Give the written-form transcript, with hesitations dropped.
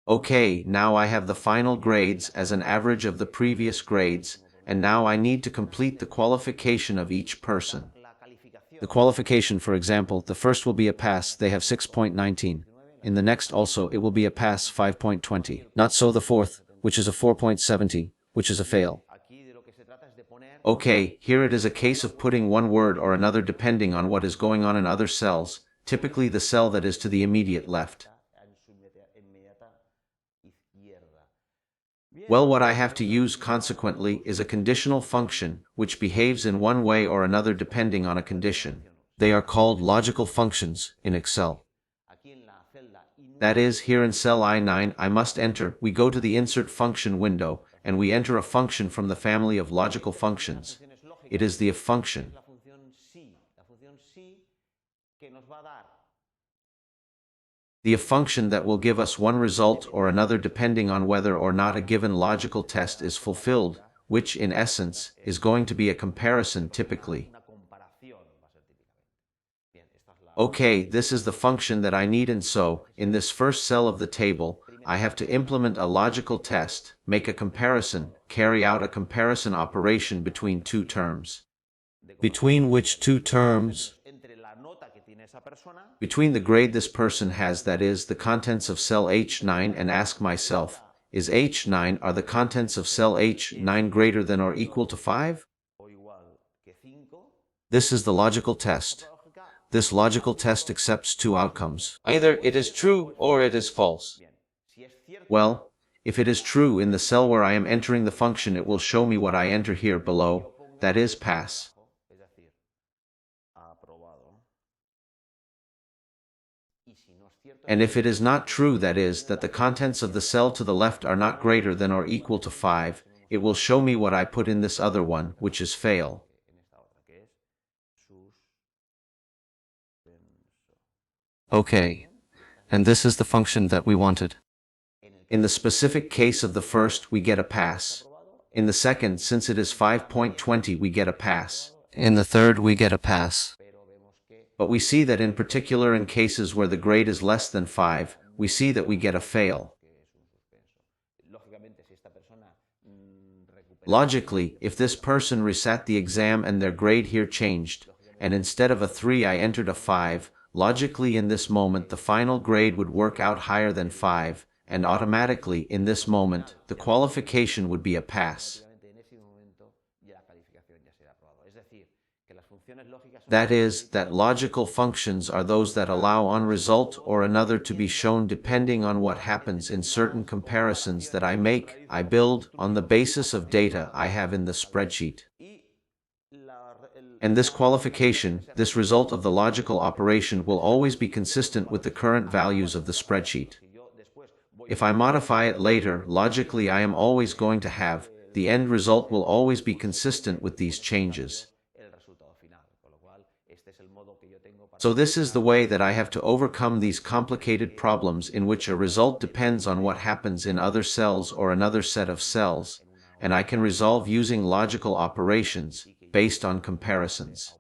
Okay, now I have the final grades as an average of the previous grades, and now I need to complete the qualification of each person. The qualification, for example, the first will be a pass, they have 6.19. In the next also it will be a pass, 5.20. Not so the fourth, which is a 4.70, which is a fail. Okay, here it is a case of putting one word or another depending on what is going on in other cells, typically the cell that is to the immediate left. Well, what I have to use consequently is a conditional function, which behaves in one way or another depending on a condition. They are called logical functions in Excel. That is, here in cell I9, I must enter, we go to the insert function window, and we enter a function from the family of logical functions. It is the if function. The if function that will give us one result or another depending on whether or not a given logical test is fulfilled, which in essence is going to be a comparison typically. Okay, this is the function that I need, and so, in this first cell of the table, I have to implement a logical test, make a comparison, carry out a comparison operation between two terms. Between which two terms? Between the grade this person has, that is, the contents of cell H9, and ask myself, is H9, are the contents of cell H9 greater than or equal to 5? This is the logical test. This logical test accepts two outcomes. Either it is true or it is false. Well, if it is true, in the cell where I am entering the function, it will show me what I enter here below, that is pass. And if it is not true, that is, that the contents of the cell to the left are not greater than or equal to 5, it will show me what I put in this other one, which is fail. Okay, and this is the function that we wanted. In the specific case of the first, we get a pass. In the second, since it is 5.20, we get a pass. In the third, we get a pass. But we see that in particular in cases where the grade is less than 5, we see that we get a fail. Logically, if this person resat the exam and their grade here changed, and instead of a 3 I entered a 5, logically in this moment the final grade would work out higher than 5, and automatically in this moment the qualification would be a pass. That is, that logical functions are those that allow one result or another to be shown depending on what happens in certain comparisons that I build on the basis of data I have in the spreadsheet. And this qualification, this result of the logical operation, will always be consistent with the current values of the spreadsheet. If I modify it later, logically I am always going to have, the end result will always be consistent with these changes. So this is the way that I have to overcome these complicated problems in which a result depends on what happens in other cells or another set of cells, and I can resolve using logical operations based on comparisons.